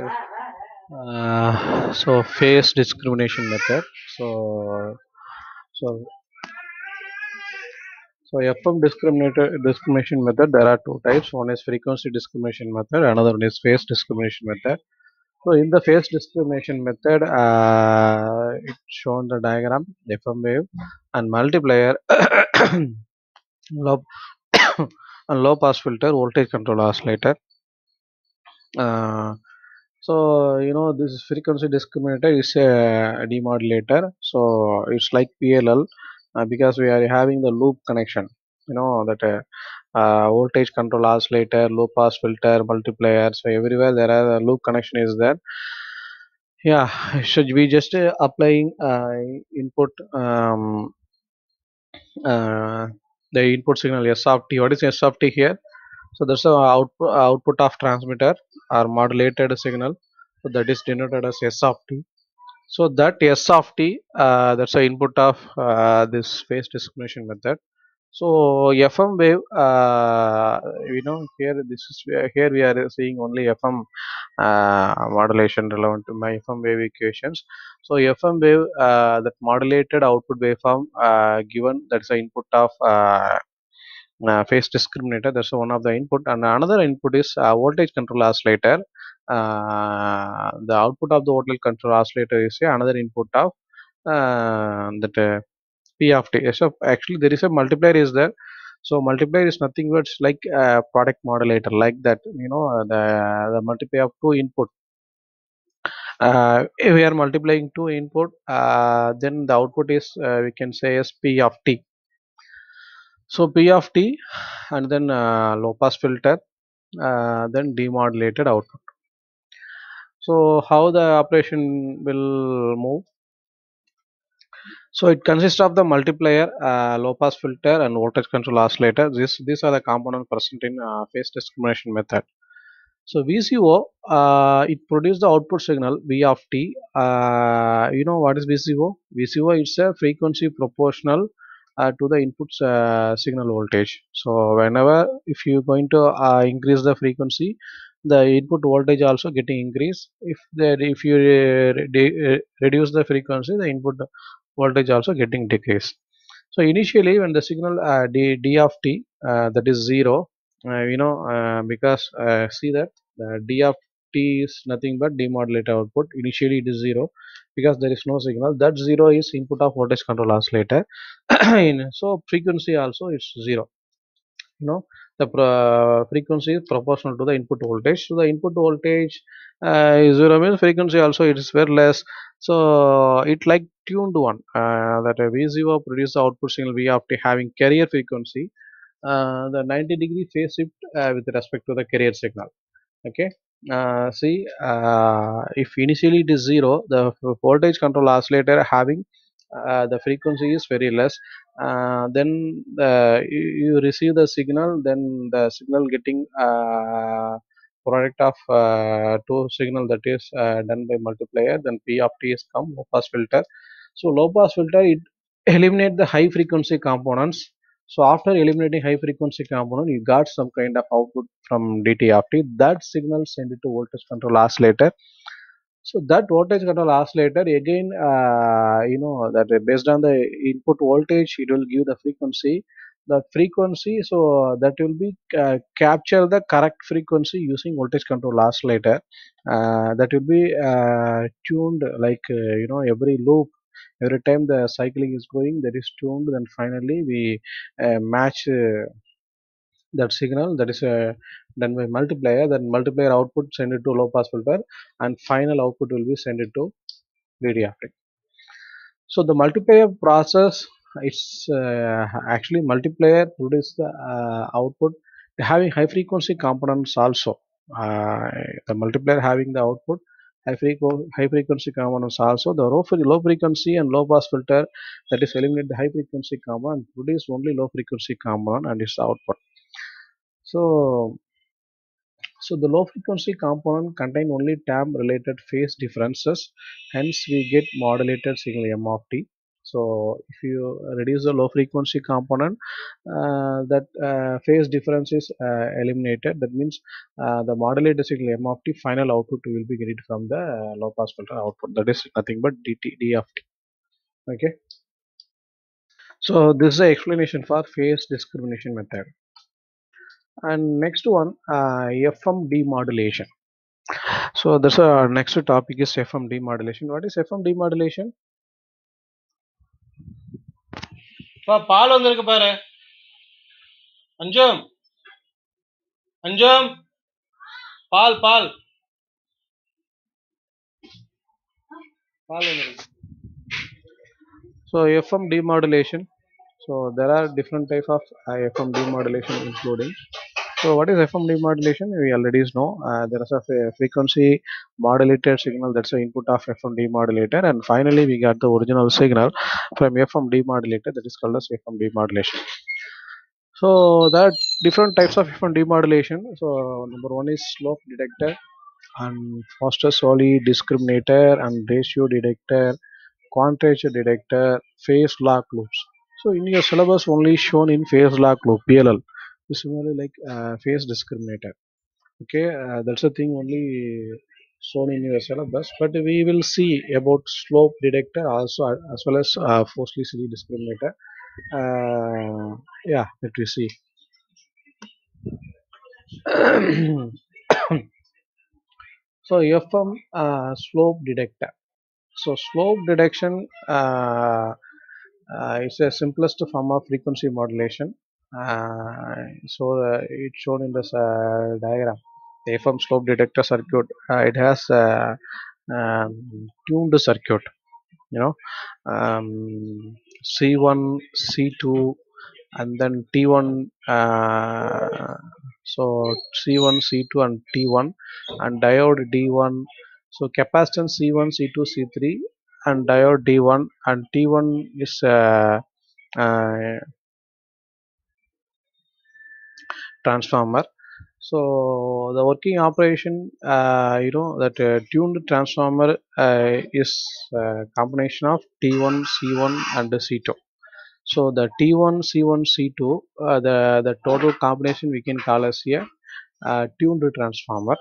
Okay. So phase discrimination method. So so FM discrimination method. There are two types. One is frequency discrimination method. Another one is phase discrimination method. So in the phase discrimination method, it's shown the diagram FM wave and multiplier, low and low pass filter, voltage control oscillator. Uh, so this frequency discriminator is a demodulator. So it's like PLL because we are having the loop connection. That voltage control oscillator, low pass filter, multiplier. So everywhere there are a loop connection is there. Yeah, should we just applying input uh, the input signal S of t. What is S of t here? So that's the output of transmitter or modulated signal. So that is denoted as S of t. So that S of t, that's the input of this phase discrimination method. So FM wave, here this is here we are seeing only FM modulation relevant to my FM wave equations. So FM wave, that modulated output waveform given, that's the input of phase discriminator. That's one of the input, and another input is voltage control oscillator. The output of the voltage control oscillator is another input of that P of t. So actually there is a multiplier is there. So multiplier is nothing but like a product modulator, like that. The multiplier of two input. If we are multiplying two input, then the output is we can say as P of t. So P of t, and then low pass filter, then demodulated output. So how the operation will move? So it consists of the multiplier, low pass filter, and voltage control oscillator. These are the components present in phase discrimination method. So VCO, it produces the output signal V of t. You know what is VCO? VCO is a frequency proportional to the input signal voltage. So whenever if you going to increase the frequency, the input voltage also getting increased. If you reduce the frequency, the input voltage also getting decreased. So initially when the signal d of t, that is 0, because see that d of t is nothing but demodulator output. Initially it is 0 because there is no signal. That 0 is input of voltage control oscillator. So frequency also is 0. The frequency is proportional to the input voltage. So the input voltage is 0 means frequency also it is very less. So it like tuned one, that a V0 produce the output signal V of t having carrier frequency, the 90-degree phase shift with respect to the carrier signal. Okay. See, if initially it is 0, the voltage control oscillator having the frequency is very less. Then you receive the signal, then the signal getting product of two signal, that is done by multiplier. Then P of t is come low pass filter. So low pass filter it eliminate the high frequency components. So after eliminating high frequency component, you got some kind of output from DT of t. That signal send it to voltage control oscillator. So that voltage control oscillator again, that based on the input voltage, it will give the frequency. The frequency, so that will be capture the correct frequency using voltage control oscillator. That will be tuned like every loop. Every time the cycling is going, that is tuned. Then finally we match that signal, that is done by multiplier. Then multiplier output send it to low pass filter, and final output will be sent it to VDFT. So the multiplier process is actually multiplier produce the output having high frequency components also. Uh, the multiplier having the output high frequency components also. The low frequency and low pass filter, that is eliminate the high frequency component, produce only low frequency component and its output. So, the low frequency component contain only time related phase differences, hence we get modulated signal M of t. So if you reduce the low frequency component, that phase difference is eliminated. That means the modulated signal m of t final output will be getting from the low pass filter output. That is nothing but d of t. Okay. So this is the explanation for phase discrimination method. And next one, FM demodulation. So that's next topic is FM demodulation. What is FM demodulation? பால் வந்திருக்கு பாரு. அஞ்சம் அஞ்சம் பால் பால் பால் வந்திருக்கு. So FM demodulation. So there are different types of FM demodulation including. So what is FM demodulation? We already know there is a frequency modulated signal, that's the input of FM demodulator, and finally we got the original signal from FM demodulator, that is called as FM demodulation. So there are different types of FM demodulation. So number one is slope detector and Foster Soley discriminator and ratio detector, quadrature detector, phase lock loops. So in your syllabus only shown in phase lock loop PLL. It's similarly like phase discriminator. Okay, that's the thing only shown in your syllabus. But we will see about slope detector also as well as Foster Soley discriminator. Yeah, let me see. So FM slope detector. So slope detection is the simplest form of frequency modulation. It's shown in this diagram. The FM slope detector circuit. It has tuned circuit. You know, C1, C2, and then T1. So C1, C2, and T1, and diode D1. So capacitance C1, C2, C3, and diode D1, and T1 is uh, transformer. So the working operation, that tuned transformer is a combination of T1, C1, and C2. So the T1, C1, C2, the total combination we can call as a tuned transformer.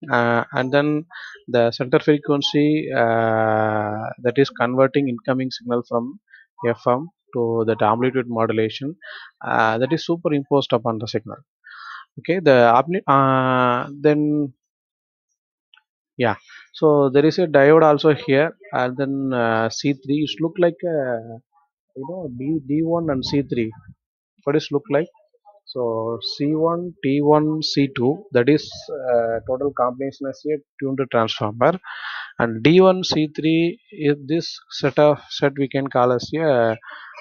And then the center frequency that is converting incoming signal from FM to that amplitude modulation that is superimposed upon the signal. Okay, then yeah, so there is a diode also here, and then C3 it look like D1 and C3. What is look like? So C1, T1, C2, that is total combination as a tuned transformer, and D1, C3 is this set we can call as uh,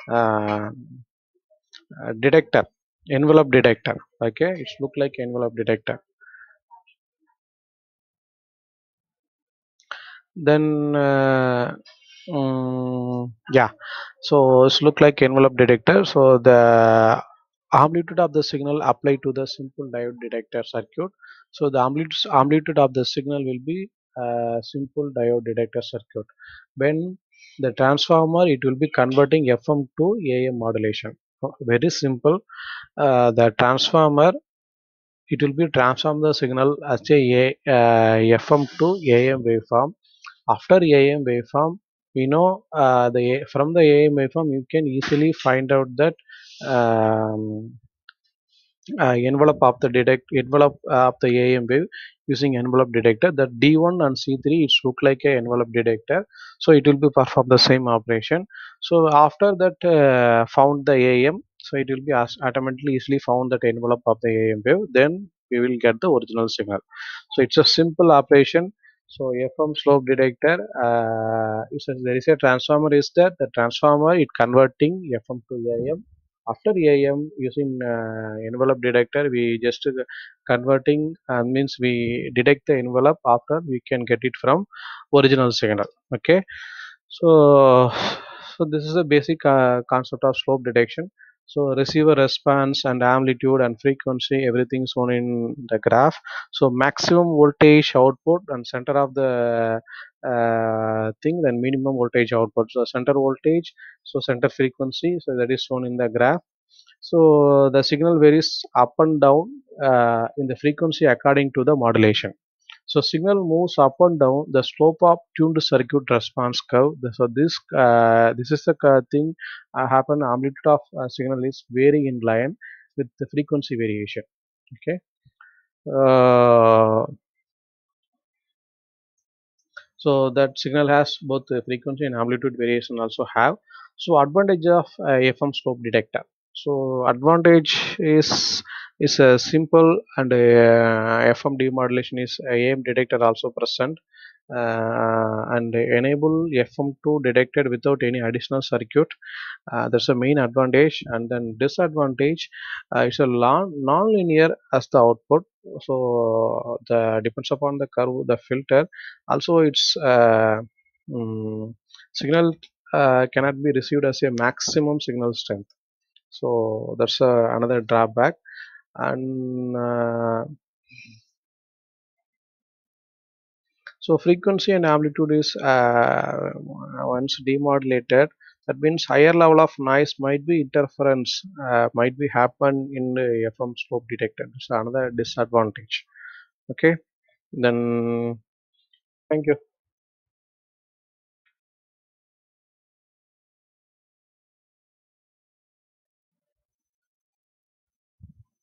a detector, envelope detector. Okay, it look like envelope detector. Then yeah, so it's look like envelope detector. So the amplitude of the signal applied to the simple diode detector circuit. So the amplitude of the signal will be simple diode detector circuit. When the transformer, it will be converting FM to AM modulation. Very simple. The transformer, it will be transform the signal as FM to AM waveform. After AM waveform, we know from the AM waveform you can easily find out that um, envelope of the AM wave using envelope detector. That D1 and C3 it look like a envelope detector, so it will be perform the same operation. So after that found the AM, so it will be automatically easily found that envelope of the AM wave. Then we will get the original signal. So it's a simple operation. So FM slope detector, there is a transformer is there. The transformer it converting FM to AM. After AM using envelope detector, we just converting means we detect the envelope. After we can get it from original signal. Okay, so this is a basic concept of slope detection. So receiver response and amplitude and frequency, everything shown in the graph. So maximum voltage output and center of the thing, then minimum voltage output. So center voltage, so center frequency, so that is shown in the graph. So the signal varies up and down in the frequency according to the modulation. So signal moves up and down the slope of tuned circuit response curve. So this is the thing happen. Amplitude of signal is varying in line with the frequency variation. Okay. Uh, so that signal has both the frequency and amplitude variation also have. So advantage of FM slope detector. So advantage is a simple and FM demodulation is AM detector also present, and enable FM to detected without any additional circuit. That's a main advantage. And then disadvantage, it's a non-linear as the output. So the depends upon the curve the filter. Also its signal cannot be received as a maximum signal strength. So that's another drawback. And so frequency and amplitude is once demodulated. That means higher level of noise might be interference, might be happen in the FM slope detector. It's another disadvantage. Okay, then thank you.